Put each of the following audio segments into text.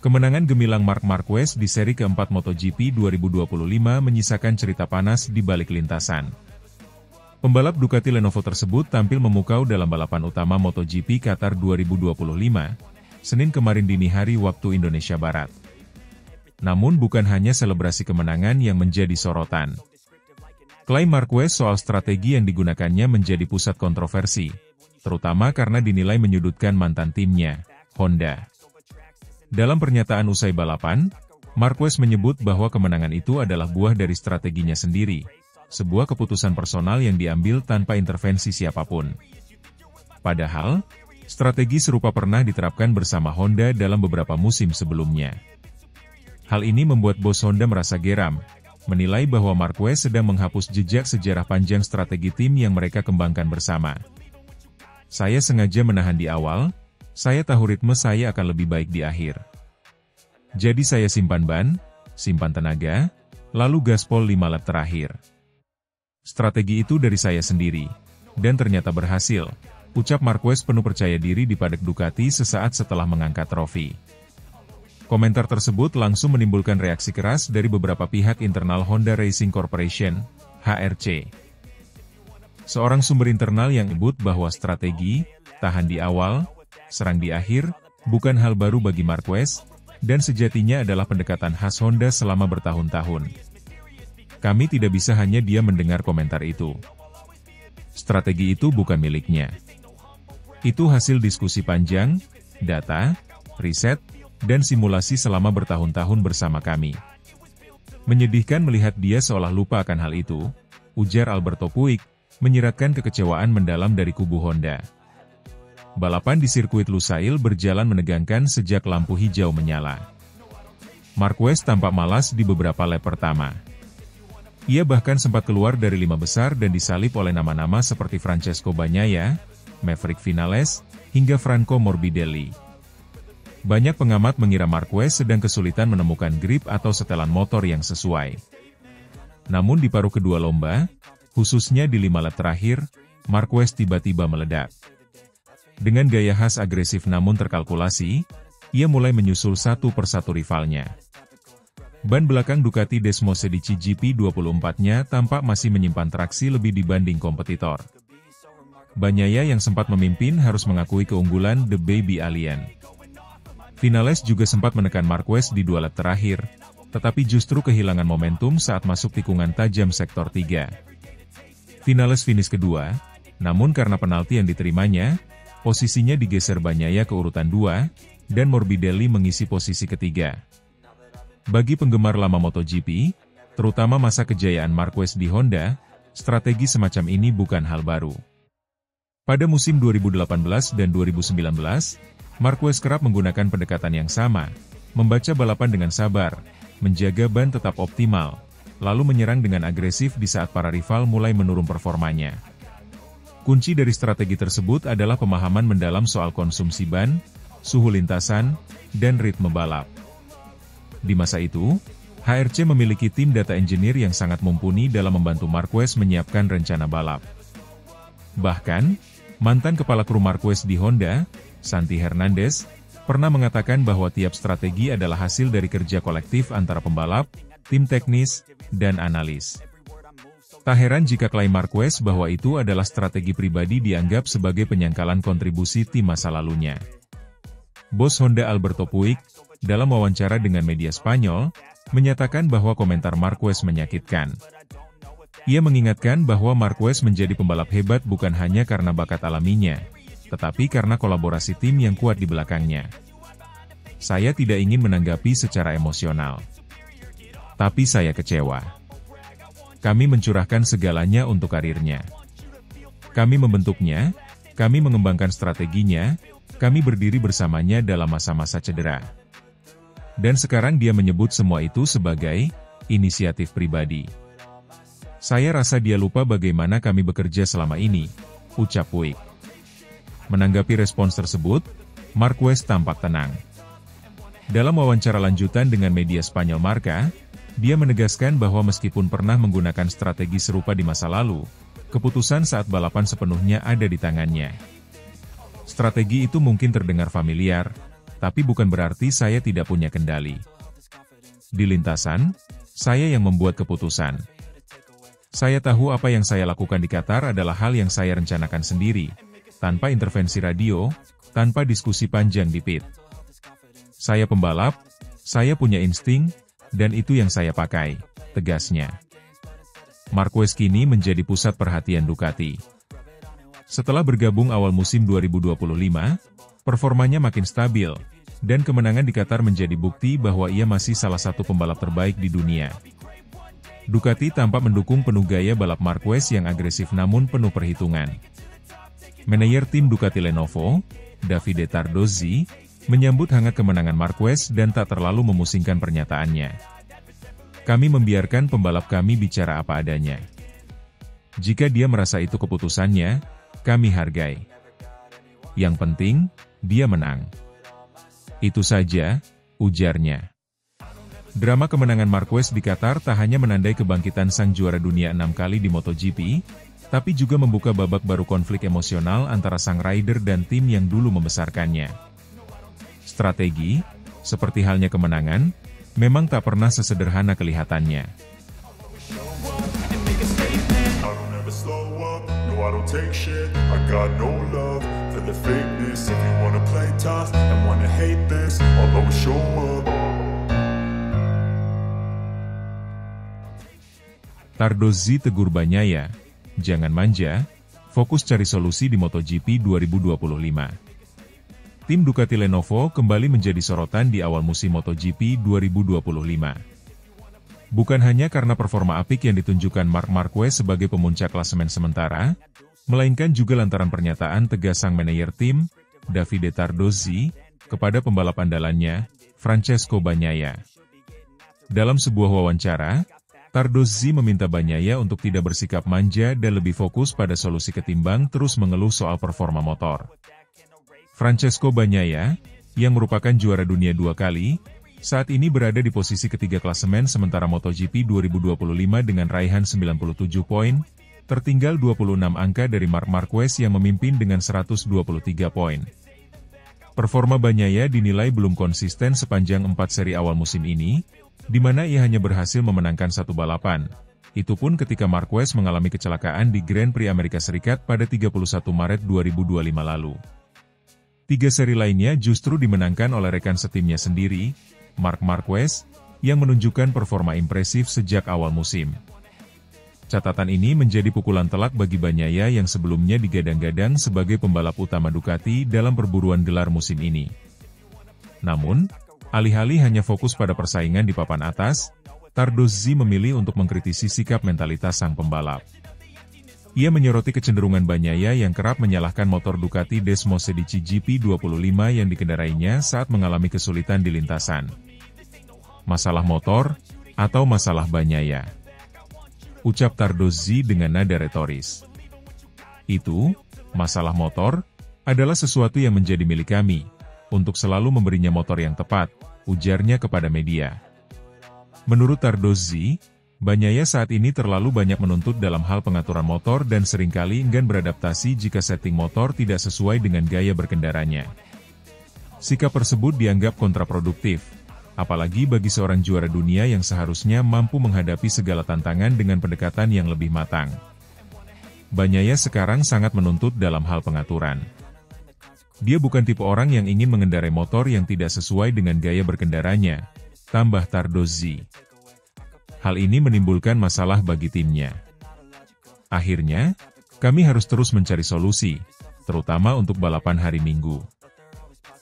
Kemenangan gemilang Marc Marquez di seri keempat MotoGP 2025 menyisakan cerita panas di balik lintasan. Pembalap Ducati Lenovo tersebut tampil memukau dalam balapan utama MotoGP Qatar 2025, Senin kemarin dini hari waktu Indonesia Barat. Namun bukan hanya selebrasi kemenangan yang menjadi sorotan. Klaim Marquez soal strategi yang digunakannya menjadi pusat kontroversi, terutama karena dinilai menyudutkan mantan timnya, Honda. Dalam pernyataan usai balapan, Marquez menyebut bahwa kemenangan itu adalah buah dari strateginya sendiri, sebuah keputusan personal yang diambil tanpa intervensi siapapun. Padahal, strategi serupa pernah diterapkan bersama Honda dalam beberapa musim sebelumnya. Hal ini membuat bos Honda merasa geram, menilai bahwa Marquez sedang menghapus jejak sejarah panjang strategi tim yang mereka kembangkan bersama. Saya sengaja menahan di awal, saya tahu ritme saya akan lebih baik di akhir. Jadi saya simpan ban, simpan tenaga, lalu gaspol 5 lap terakhir. Strategi itu dari saya sendiri, dan ternyata berhasil, ucap Marquez penuh percaya diri di paddock Ducati sesaat setelah mengangkat trofi. Komentar tersebut langsung menimbulkan reaksi keras dari beberapa pihak internal Honda Racing Corporation, HRC. Seorang sumber internal yang menyebut bahwa strategi, tahan di awal, serang di akhir, bukan hal baru bagi Marquez, dan sejatinya adalah pendekatan khas Honda selama bertahun-tahun. Kami tidak bisa hanya dia mendengar komentar itu. Strategi itu bukan miliknya. Itu hasil diskusi panjang, data, riset, dan simulasi selama bertahun-tahun bersama kami. Menyedihkan melihat dia seolah lupa akan hal itu, ujar Alberto Puig, menyiratkan kekecewaan mendalam dari kubu Honda. Balapan di sirkuit Lusail berjalan menegangkan sejak lampu hijau menyala. Marquez tampak malas di beberapa lap pertama. Ia bahkan sempat keluar dari 5 besar dan disalip oleh nama-nama seperti Francesco Bagnaia, Maverick Vinales, hingga Franco Morbidelli. Banyak pengamat mengira Marquez sedang kesulitan menemukan grip atau setelan motor yang sesuai. Namun di paruh kedua lomba, khususnya di 5 lap terakhir, Marquez tiba-tiba meledak. Dengan gaya khas agresif namun terkalkulasi, ia mulai menyusul satu persatu rivalnya. Ban belakang Ducati Desmosedici GP24-nya tampak masih menyimpan traksi lebih dibanding kompetitor. Bagnaia yang sempat memimpin harus mengakui keunggulan The Baby Alien. Vinales juga sempat menekan Marquez di 2 lap terakhir, tetapi justru kehilangan momentum saat masuk tikungan tajam sektor 3. Vinales finish kedua, namun karena penalti yang diterimanya, posisinya digeser Bagnaia ke urutan 2, dan Morbidelli mengisi posisi ketiga. Bagi penggemar lama MotoGP, terutama masa kejayaan Marquez di Honda, strategi semacam ini bukan hal baru. Pada musim 2018 dan 2019, Marquez kerap menggunakan pendekatan yang sama, membaca balapan dengan sabar, menjaga ban tetap optimal, lalu menyerang dengan agresif di saat para rival mulai menurun performanya. Kunci dari strategi tersebut adalah pemahaman mendalam soal konsumsi ban, suhu lintasan, dan ritme balap. Di masa itu, HRC memiliki tim data engineer yang sangat mumpuni dalam membantu Marquez menyiapkan rencana balap. Bahkan, mantan kepala kru Marquez di Honda, Santi Hernandez, pernah mengatakan bahwa tiap strategi adalah hasil dari kerja kolektif antara pembalap, tim teknis, dan analis. Tak heran jika klaim Marquez bahwa itu adalah strategi pribadi dianggap sebagai penyangkalan kontribusi tim masa lalunya. Bos Honda Alberto Puig, dalam wawancara dengan media Spanyol, menyatakan bahwa komentar Marquez menyakitkan. Ia mengingatkan bahwa Marquez menjadi pembalap hebat bukan hanya karena bakat alaminya, tetapi karena kolaborasi tim yang kuat di belakangnya. Saya tidak ingin menanggapi secara emosional. Tapi saya kecewa. Kami mencurahkan segalanya untuk karirnya. Kami membentuknya, kami mengembangkan strateginya, kami berdiri bersamanya dalam masa-masa cedera. Dan sekarang dia menyebut semua itu sebagai inisiatif pribadi. Saya rasa dia lupa bagaimana kami bekerja selama ini, ucap Puig. Menanggapi respons tersebut, Marquez tampak tenang. Dalam wawancara lanjutan dengan media Spanyol Marca, dia menegaskan bahwa meskipun pernah menggunakan strategi serupa di masa lalu, keputusan saat balapan sepenuhnya ada di tangannya. Strategi itu mungkin terdengar familiar, tapi bukan berarti saya tidak punya kendali. Di lintasan, saya yang membuat keputusan. Saya tahu apa yang saya lakukan di Qatar adalah hal yang saya rencanakan sendiri, tanpa intervensi radio, tanpa diskusi panjang di pit. Saya pembalap, saya punya insting, dan itu yang saya pakai, tegasnya. Marquez kini menjadi pusat perhatian Ducati. Setelah bergabung awal musim 2025, performanya makin stabil, dan kemenangan di Qatar menjadi bukti bahwa ia masih salah satu pembalap terbaik di dunia. Ducati tampak mendukung penuh gaya balap Marquez yang agresif namun penuh perhitungan. Manajer tim Ducati Lenovo, Davide Tardozzi, menyambut hangat kemenangan Marquez dan tak terlalu memusingkan pernyataannya. Kami membiarkan pembalap kami bicara apa adanya. Jika dia merasa itu keputusannya, kami hargai. Yang penting, dia menang. Itu saja, ujarnya. Drama kemenangan Marquez di Qatar tak hanya menandai kebangkitan sang juara dunia 6 kali di MotoGP, tapi juga membuka babak baru konflik emosional antara sang rider dan tim yang dulu membesarkannya. Strategi, seperti halnya kemenangan, memang tak pernah sesederhana kelihatannya. Tardozzi tegur Bagnaia, jangan manja, fokus cari solusi di MotoGP 2025. Tim Ducati Lenovo kembali menjadi sorotan di awal musim MotoGP 2025. Bukan hanya karena performa apik yang ditunjukkan Marc Marquez sebagai pemuncak klasemen sementara, melainkan juga lantaran pernyataan tegas sang manajer tim, Davide Tardozzi, kepada pembalap andalannya, Francesco Bagnaia. Dalam sebuah wawancara, Tardozzi meminta Bagnaia untuk tidak bersikap manja dan lebih fokus pada solusi ketimbang terus mengeluh soal performa motor. Francesco Bagnaia, yang merupakan juara dunia 2 kali, saat ini berada di posisi ketiga klasemen sementara MotoGP 2025 dengan raihan 97 poin, tertinggal 26 angka dari Marc Marquez yang memimpin dengan 123 poin. Performa Bagnaia dinilai belum konsisten sepanjang 4 seri awal musim ini, di mana ia hanya berhasil memenangkan satu balapan. Itu pun ketika Marquez mengalami kecelakaan di Grand Prix Amerika Serikat pada 31 Maret 2025 lalu. 3 seri lainnya justru dimenangkan oleh rekan setimnya sendiri, Marc Marquez, yang menunjukkan performa impresif sejak awal musim. Catatan ini menjadi pukulan telak bagi Bagnaia yang sebelumnya digadang-gadang sebagai pembalap utama Ducati dalam perburuan gelar musim ini. Namun, alih-alih hanya fokus pada persaingan di papan atas, Tardozzi memilih untuk mengkritisi sikap mentalitas sang pembalap. Ia menyoroti kecenderungan Bagnaia yang kerap menyalahkan motor Ducati Desmosedici GP25 yang dikendarainya saat mengalami kesulitan di lintasan. Masalah motor, atau masalah Bagnaia? Ucap Tardozzi dengan nada retoris. Itu, masalah motor, adalah sesuatu yang menjadi milik kami, untuk selalu memberinya motor yang tepat, ujarnya kepada media. Menurut Tardozzi, Bagnaia saat ini terlalu banyak menuntut dalam hal pengaturan motor dan seringkali enggan beradaptasi jika setting motor tidak sesuai dengan gaya berkendaranya. Sikap tersebut dianggap kontraproduktif, apalagi bagi seorang juara dunia yang seharusnya mampu menghadapi segala tantangan dengan pendekatan yang lebih matang. Bagnaia sekarang sangat menuntut dalam hal pengaturan. Dia bukan tipe orang yang ingin mengendarai motor yang tidak sesuai dengan gaya berkendaranya, tambah Tardozzi. Hal ini menimbulkan masalah bagi timnya. Akhirnya, kami harus terus mencari solusi, terutama untuk balapan hari Minggu.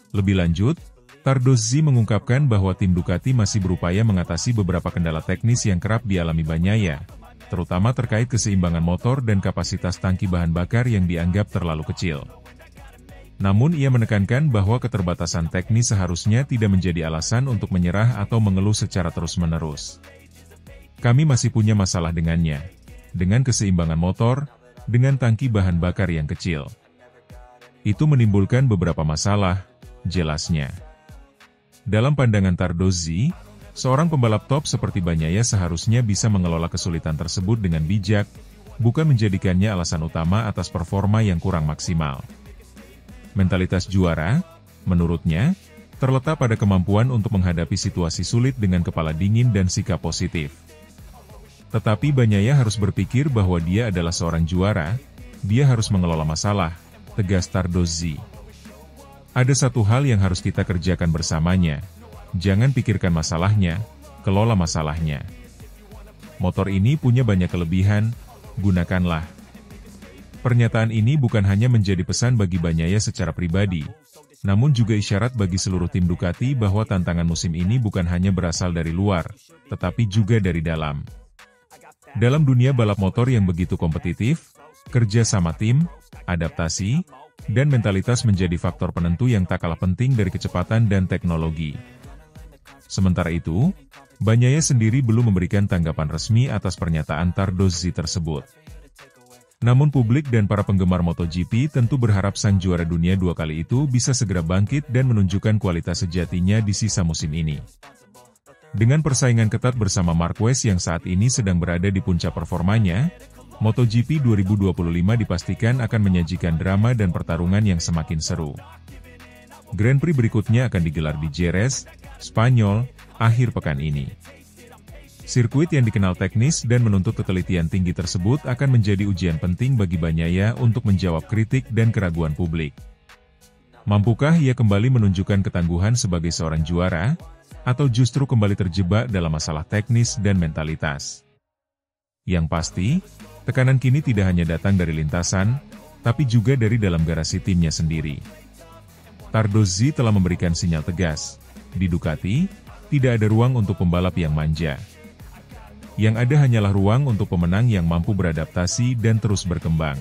Lebih lanjut, Tardozzi mengungkapkan bahwa tim Ducati masih berupaya mengatasi beberapa kendala teknis yang kerap dialami Bagnaia, terutama terkait keseimbangan motor dan kapasitas tangki bahan bakar yang dianggap terlalu kecil. Namun ia menekankan bahwa keterbatasan teknis seharusnya tidak menjadi alasan untuk menyerah atau mengeluh secara terus-menerus. Kami masih punya masalah dengannya, dengan keseimbangan motor, dengan tangki bahan bakar yang kecil. Itu menimbulkan beberapa masalah, jelasnya. Dalam pandangan Tardozzi, seorang pembalap top seperti Bagnaia seharusnya bisa mengelola kesulitan tersebut dengan bijak, bukan menjadikannya alasan utama atas performa yang kurang maksimal. Mentalitas juara, menurutnya, terletak pada kemampuan untuk menghadapi situasi sulit dengan kepala dingin dan sikap positif. Tetapi Bagnaia harus berpikir bahwa dia adalah seorang juara, dia harus mengelola masalah, tegas Tardozzi. Ada satu hal yang harus kita kerjakan bersamanya, jangan pikirkan masalahnya, kelola masalahnya. Motor ini punya banyak kelebihan, gunakanlah. Pernyataan ini bukan hanya menjadi pesan bagi Bagnaia secara pribadi, namun juga isyarat bagi seluruh tim Ducati bahwa tantangan musim ini bukan hanya berasal dari luar, tetapi juga dari dalam. Dalam dunia balap motor yang begitu kompetitif, kerja sama tim, adaptasi, dan mentalitas menjadi faktor penentu yang tak kalah penting dari kecepatan dan teknologi. Sementara itu, Bagnaia sendiri belum memberikan tanggapan resmi atas pernyataan Tardozzi tersebut. Namun publik dan para penggemar MotoGP tentu berharap sang juara dunia 2 kali itu bisa segera bangkit dan menunjukkan kualitas sejatinya di sisa musim ini. Dengan persaingan ketat bersama Marquez yang saat ini sedang berada di puncak performanya, MotoGP 2025 dipastikan akan menyajikan drama dan pertarungan yang semakin seru. Grand Prix berikutnya akan digelar di Jerez, Spanyol, akhir pekan ini. Sirkuit yang dikenal teknis dan menuntut ketelitian tinggi tersebut akan menjadi ujian penting bagi Bagnaia untuk menjawab kritik dan keraguan publik. Mampukah ia kembali menunjukkan ketangguhan sebagai seorang juara, atau justru kembali terjebak dalam masalah teknis dan mentalitas? Yang pasti, tekanan kini tidak hanya datang dari lintasan, tapi juga dari dalam garasi timnya sendiri. Tardozzi telah memberikan sinyal tegas, di Ducati, tidak ada ruang untuk pembalap yang manja. Yang ada hanyalah ruang untuk pemenang yang mampu beradaptasi dan terus berkembang.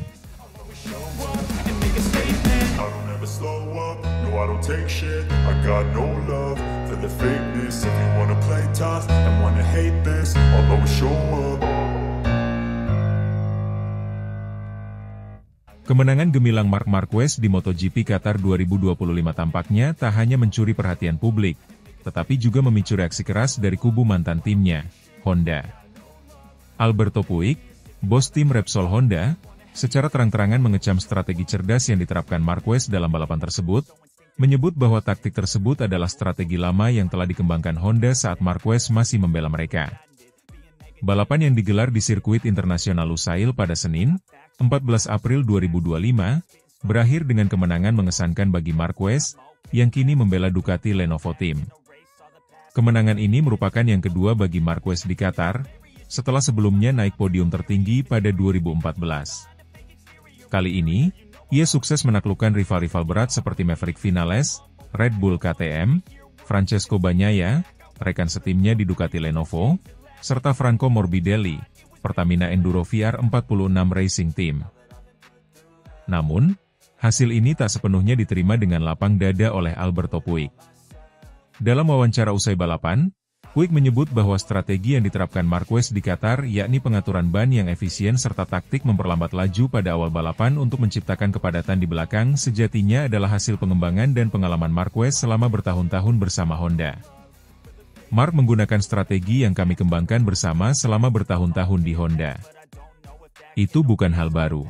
Kemenangan gemilang Marc Marquez di MotoGP Qatar 2025 tampaknya tak hanya mencuri perhatian publik, tetapi juga memicu reaksi keras dari kubu mantan timnya, Honda. Alberto Puig, bos tim Repsol Honda, secara terang-terangan mengecam strategi cerdas yang diterapkan Marquez dalam balapan tersebut, menyebut bahwa taktik tersebut adalah strategi lama yang telah dikembangkan Honda saat Marquez masih membela mereka. Balapan yang digelar di sirkuit internasional Lusail pada Senin, 14 April 2025, berakhir dengan kemenangan mengesankan bagi Marquez, yang kini membela Ducati Lenovo Team. Kemenangan ini merupakan yang kedua bagi Marquez di Qatar, setelah sebelumnya naik podium tertinggi pada 2014. Kali ini, ia sukses menaklukkan rival-rival berat seperti Maverick Vinales, Red Bull KTM, Francesco Bagnaia, rekan setimnya di Ducati Lenovo, serta Franco Morbidelli, Pertamina Enduro VR46 Racing Team. Namun, hasil ini tak sepenuhnya diterima dengan lapang dada oleh Alberto Puig. Dalam wawancara usai balapan, Puig menyebut bahwa strategi yang diterapkan Marquez di Qatar yakni pengaturan ban yang efisien serta taktik memperlambat laju pada awal balapan untuk menciptakan kepadatan di belakang sejatinya adalah hasil pengembangan dan pengalaman Marquez selama bertahun-tahun bersama Honda. Marc menggunakan strategi yang kami kembangkan bersama selama bertahun-tahun di Honda. Itu bukan hal baru.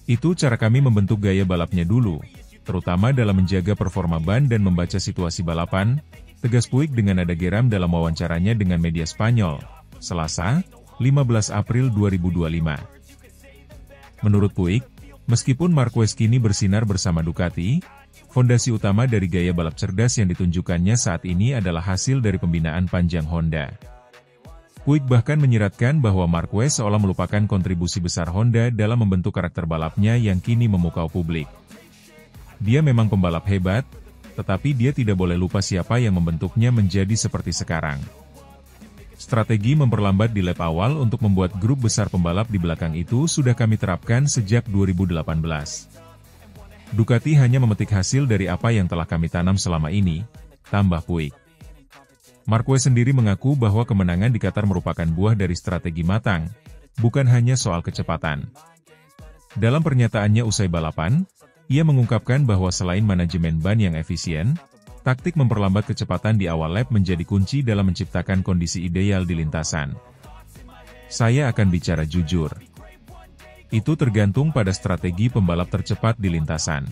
Itu cara kami membentuk gaya balapnya dulu, terutama dalam menjaga performa ban dan membaca situasi balapan, tegas Puig dengan nada geram dalam wawancaranya dengan media Spanyol, Selasa, 15 April 2025. Menurut Puig, meskipun Marquez kini bersinar bersama Ducati, fondasi utama dari gaya balap cerdas yang ditunjukkannya saat ini adalah hasil dari pembinaan panjang Honda. Puig bahkan menyiratkan bahwa Marquez seolah melupakan kontribusi besar Honda dalam membentuk karakter balapnya yang kini memukau publik. Dia memang pembalap hebat, tetapi dia tidak boleh lupa siapa yang membentuknya menjadi seperti sekarang. Strategi memperlambat di lap awal untuk membuat grup besar pembalap di belakang itu sudah kami terapkan sejak 2018. Ducati hanya memetik hasil dari apa yang telah kami tanam selama ini, tambah Puig. Marquez sendiri mengaku bahwa kemenangan di Qatar merupakan buah dari strategi matang, bukan hanya soal kecepatan. Dalam pernyataannya usai balapan, ia mengungkapkan bahwa selain manajemen ban yang efisien, taktik memperlambat kecepatan di awal lap menjadi kunci dalam menciptakan kondisi ideal di lintasan. Saya akan bicara jujur. Itu tergantung pada strategi pembalap tercepat di lintasan.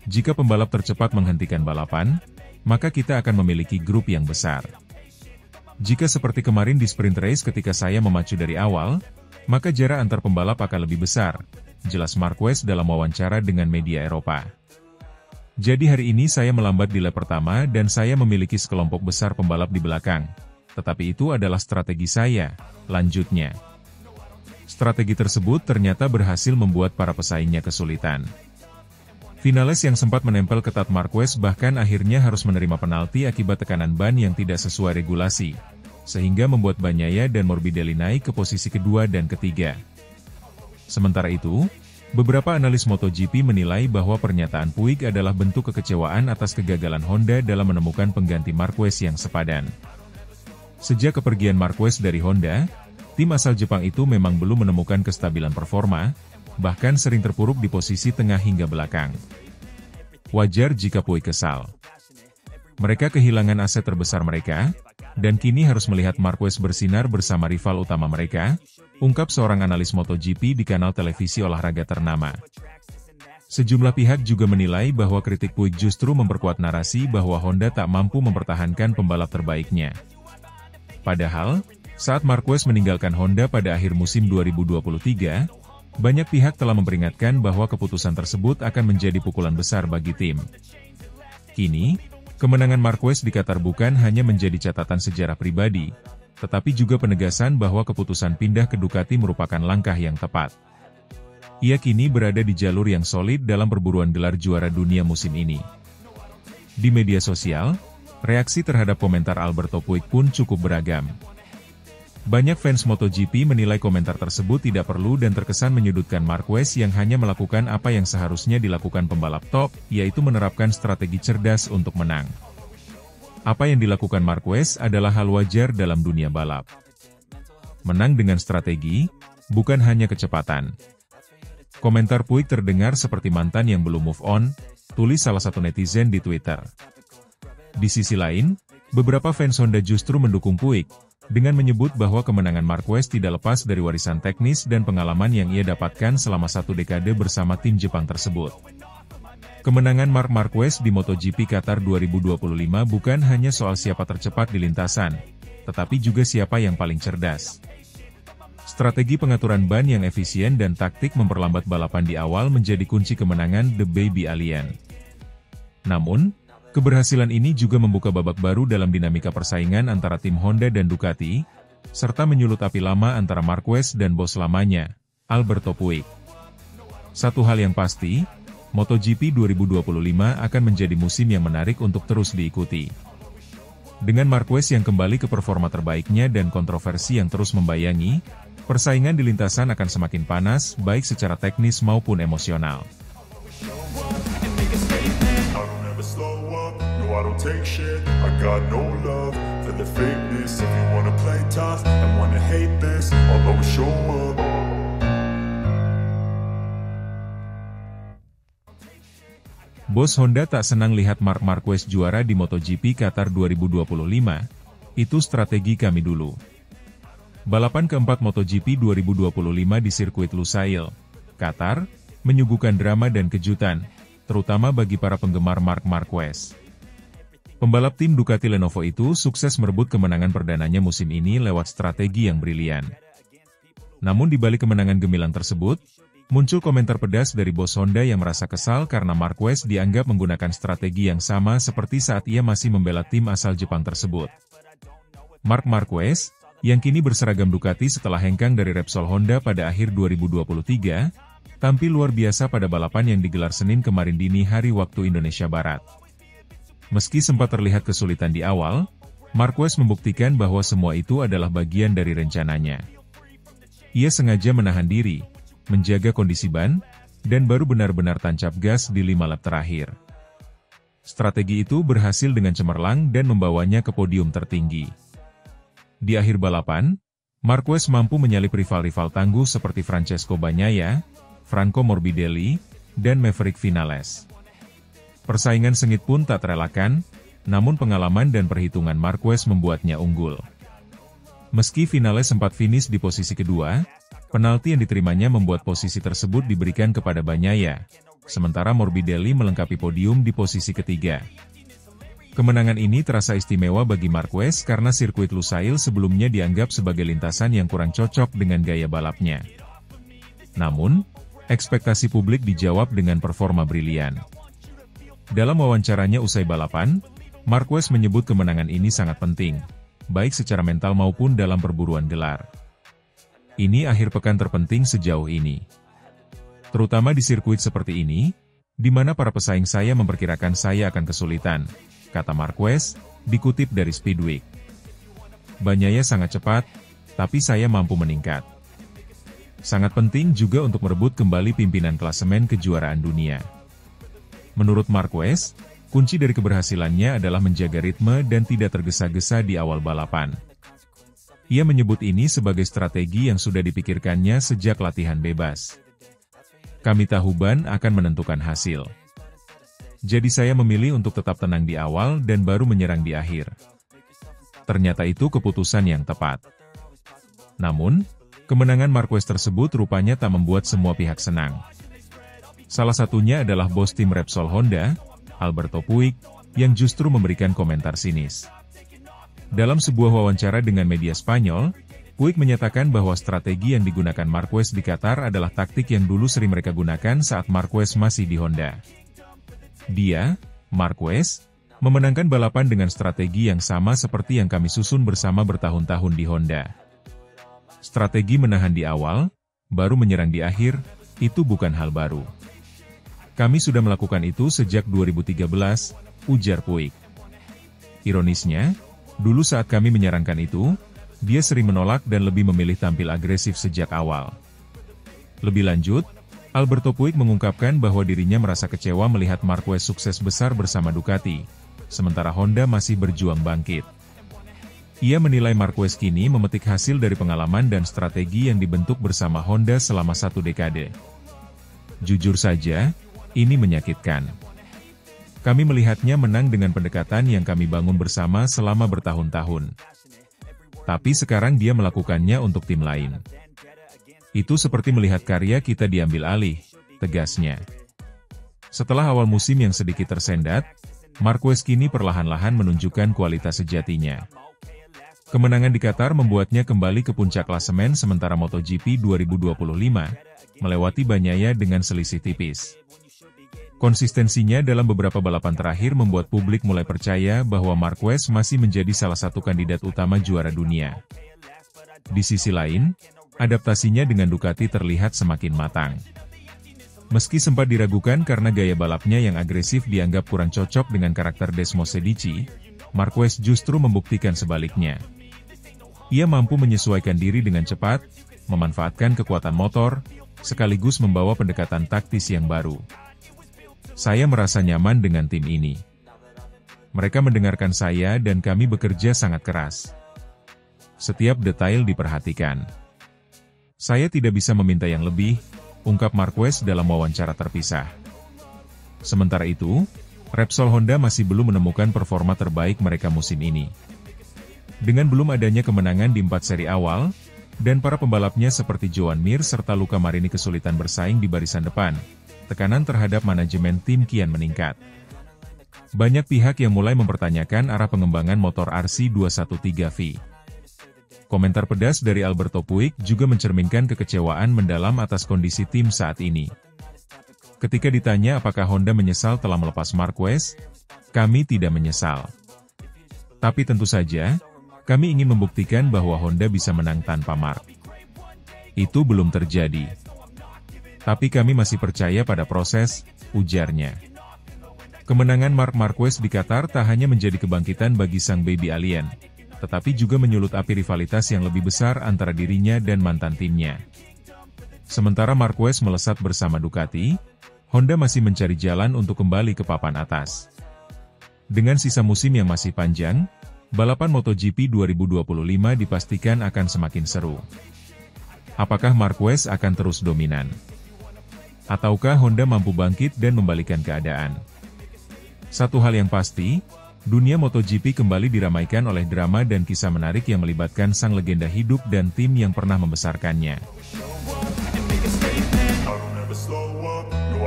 Jika pembalap tercepat menghentikan balapan, maka kita akan memiliki grup yang besar. Jika seperti kemarin di sprint race ketika saya memacu dari awal, maka jarak antar pembalap akan lebih besar, jelas Marquez dalam wawancara dengan media Eropa. Jadi hari ini saya melambat di lap pertama dan saya memiliki sekelompok besar pembalap di belakang. Tetapi itu adalah strategi saya, lanjutnya. Strategi tersebut ternyata berhasil membuat para pesaingnya kesulitan. Vinales yang sempat menempel ketat Marquez bahkan akhirnya harus menerima penalti akibat tekanan ban yang tidak sesuai regulasi, sehingga membuat Bagnaia dan Morbidelli naik ke posisi kedua dan ketiga. Sementara itu, beberapa analis MotoGP menilai bahwa pernyataan Puig adalah bentuk kekecewaan atas kegagalan Honda dalam menemukan pengganti Marquez yang sepadan. Sejak kepergian Marquez dari Honda, tim asal Jepang itu memang belum menemukan kestabilan performa, bahkan sering terpuruk di posisi tengah hingga belakang. Wajar jika Puig kesal. Mereka kehilangan aset terbesar mereka, dan kini harus melihat Marquez bersinar bersama rival utama mereka, ungkap seorang analis MotoGP di kanal televisi olahraga ternama. Sejumlah pihak juga menilai bahwa kritik Puig justru memperkuat narasi bahwa Honda tak mampu mempertahankan pembalap terbaiknya. Padahal, saat Marquez meninggalkan Honda pada akhir musim 2023, banyak pihak telah memperingatkan bahwa keputusan tersebut akan menjadi pukulan besar bagi tim. Kini, kemenangan Marquez di Qatar bukan hanya menjadi catatan sejarah pribadi, tetapi juga penegasan bahwa keputusan pindah ke Ducati merupakan langkah yang tepat. Ia kini berada di jalur yang solid dalam perburuan gelar juara dunia musim ini. Di media sosial, reaksi terhadap komentar Alberto Puig pun cukup beragam. Banyak fans MotoGP menilai komentar tersebut tidak perlu dan terkesan menyudutkan Marquez yang hanya melakukan apa yang seharusnya dilakukan pembalap top, yaitu menerapkan strategi cerdas untuk menang. Apa yang dilakukan Marquez adalah hal wajar dalam dunia balap. Menang dengan strategi, bukan hanya kecepatan. Komentar Puig terdengar seperti mantan yang belum move on, tulis salah satu netizen di Twitter. Di sisi lain, beberapa fans Honda justru mendukung Puig, dengan menyebut bahwa kemenangan Marquez tidak lepas dari warisan teknis dan pengalaman yang ia dapatkan selama 1 dekade bersama tim Jepang tersebut. Kemenangan Marc Marquez di MotoGP Qatar 2025 bukan hanya soal siapa tercepat di lintasan, tetapi juga siapa yang paling cerdas. Strategi pengaturan ban yang efisien dan taktik memperlambat balapan di awal menjadi kunci kemenangan The Baby Alien. Namun, keberhasilan ini juga membuka babak baru dalam dinamika persaingan antara tim Honda dan Ducati, serta menyulut api lama antara Marquez dan bos lamanya, Alberto Puig. Satu hal yang pasti, MotoGP 2025 akan menjadi musim yang menarik untuk terus diikuti. Dengan Marquez yang kembali ke performa terbaiknya dan kontroversi yang terus membayangi, persaingan di lintasan akan semakin panas, baik secara teknis maupun emosional. I don't take shit, I got no love for the fakeness. If you wanna play tough and wanna hate this, I'll always show up. Bos Honda tak senang lihat Marc Marquez juara di MotoGP Qatar 2025, itu strategi kami dulu. Balapan keempat MotoGP 2025 di sirkuit Lusail, Qatar, menyuguhkan drama dan kejutan, terutama bagi para penggemar Marc Marquez. Pembalap tim Ducati Lenovo itu sukses merebut kemenangan perdananya musim ini lewat strategi yang brilian. Namun di balik kemenangan gemilang tersebut, muncul komentar pedas dari bos Honda yang merasa kesal karena Marquez dianggap menggunakan strategi yang sama seperti saat ia masih membela tim asal Jepang tersebut. Marc Marquez, yang kini berseragam Ducati setelah hengkang dari Repsol Honda pada akhir 2023, tampil luar biasa pada balapan yang digelar Senin kemarin dini hari waktu Indonesia Barat. Meski sempat terlihat kesulitan di awal, Marquez membuktikan bahwa semua itu adalah bagian dari rencananya. Ia sengaja menahan diri, menjaga kondisi ban, dan baru benar-benar tancap gas di 5 lap terakhir. Strategi itu berhasil dengan cemerlang dan membawanya ke podium tertinggi. Di akhir balapan, Marquez mampu menyalip rival-rival tangguh seperti Francesco Bagnaia, Franco Morbidelli, dan Maverick Vinales. Persaingan sengit pun tak terelakkan, namun pengalaman dan perhitungan Marquez membuatnya unggul. Meski Vinales sempat finish di posisi kedua, penalti yang diterimanya membuat posisi tersebut diberikan kepada Bagnaia, sementara Morbidelli melengkapi podium di posisi ketiga. Kemenangan ini terasa istimewa bagi Marquez karena sirkuit Lusail sebelumnya dianggap sebagai lintasan yang kurang cocok dengan gaya balapnya. Namun, ekspektasi publik dijawab dengan performa brilian. Dalam wawancaranya usai balapan, Marquez menyebut kemenangan ini sangat penting, baik secara mental maupun dalam perburuan gelar. Ini akhir pekan terpenting sejauh ini. Terutama di sirkuit seperti ini, di mana para pesaing saya memperkirakan saya akan kesulitan, kata Marquez, dikutip dari Speedweek. Banyaya sangat cepat, tapi saya mampu meningkat. Sangat penting juga untuk merebut kembali pimpinan klasemen kejuaraan dunia. Menurut Marquez, kunci dari keberhasilannya adalah menjaga ritme dan tidak tergesa-gesa di awal balapan. Ia menyebut ini sebagai strategi yang sudah dipikirkannya sejak latihan bebas. Kami tahu ban akan menentukan hasil. Jadi saya memilih untuk tetap tenang di awal dan baru menyerang di akhir. Ternyata itu keputusan yang tepat. Namun, kemenangan Marquez tersebut rupanya tak membuat semua pihak senang. Salah satunya adalah bos tim Repsol Honda, Alberto Puig, yang justru memberikan komentar sinis. Dalam sebuah wawancara dengan media Spanyol, Puig menyatakan bahwa strategi yang digunakan Marquez di Qatar adalah taktik yang dulu sering mereka gunakan saat Marquez masih di Honda. Dia, Marquez, memenangkan balapan dengan strategi yang sama seperti yang kami susun bersama bertahun-tahun di Honda. Strategi menahan di awal, baru menyerang di akhir, itu bukan hal baru. Kami sudah melakukan itu sejak 2013, ujar Puig. Ironisnya, dulu saat kami menyarankan itu, dia sering menolak dan lebih memilih tampil agresif sejak awal. Lebih lanjut, Alberto Puig mengungkapkan bahwa dirinya merasa kecewa melihat Marquez sukses besar bersama Ducati, sementara Honda masih berjuang bangkit. Ia menilai Marquez kini memetik hasil dari pengalaman dan strategi yang dibentuk bersama Honda selama 1 dekade. Jujur saja, ini menyakitkan. Kami melihatnya menang dengan pendekatan yang kami bangun bersama selama bertahun-tahun. Tapi sekarang dia melakukannya untuk tim lain. Itu seperti melihat karya kita diambil alih, tegasnya. Setelah awal musim yang sedikit tersendat, Marquez kini perlahan-lahan menunjukkan kualitas sejatinya. Kemenangan di Qatar membuatnya kembali ke puncak klasemen sementara MotoGP 2025, melewati Bagnaia dengan selisih tipis. Konsistensinya dalam beberapa balapan terakhir membuat publik mulai percaya bahwa Marquez masih menjadi salah satu kandidat utama juara dunia. Di sisi lain, adaptasinya dengan Ducati terlihat semakin matang. Meski sempat diragukan karena gaya balapnya yang agresif dianggap kurang cocok dengan karakter Desmos Sedici, Marquez justru membuktikan sebaliknya. Ia mampu menyesuaikan diri dengan cepat, memanfaatkan kekuatan motor, sekaligus membawa pendekatan taktis yang baru. Saya merasa nyaman dengan tim ini. Mereka mendengarkan saya dan kami bekerja sangat keras. Setiap detail diperhatikan. Saya tidak bisa meminta yang lebih, ungkap Marquez dalam wawancara terpisah. Sementara itu, Repsol Honda masih belum menemukan performa terbaik mereka musim ini. Dengan belum adanya kemenangan di 4 seri awal, dan para pembalapnya seperti Joan Mir serta Luca Marini kesulitan bersaing di barisan depan, tekanan terhadap manajemen tim kian meningkat. Banyak pihak yang mulai mempertanyakan arah pengembangan motor RC213V. Komentar pedas dari Alberto Puig juga mencerminkan kekecewaan mendalam atas kondisi tim saat ini. Ketika ditanya apakah Honda menyesal telah melepas Marquez, kami tidak menyesal. Tapi tentu saja, kami ingin membuktikan bahwa Honda bisa menang tanpa Mark. Itu belum terjadi. Tapi kami masih percaya pada proses, ujarnya. Kemenangan Marc Marquez di Qatar tak hanya menjadi kebangkitan bagi sang baby alien, tetapi juga menyulut api rivalitas yang lebih besar antara dirinya dan mantan timnya. Sementara Marquez melesat bersama Ducati, Honda masih mencari jalan untuk kembali ke papan atas. Dengan sisa musim yang masih panjang, balapan MotoGP 2025 dipastikan akan semakin seru. Apakah Marquez akan terus dominan? Ataukah Honda mampu bangkit dan membalikkan keadaan? Satu hal yang pasti, dunia MotoGP kembali diramaikan oleh drama dan kisah menarik yang melibatkan sang legenda hidup dan tim yang pernah membesarkannya.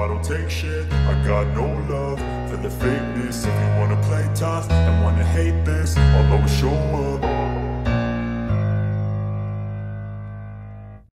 I don't take shit. I got no love for the fakeness. If you wanna play tough and wanna hate this, I'll always show up.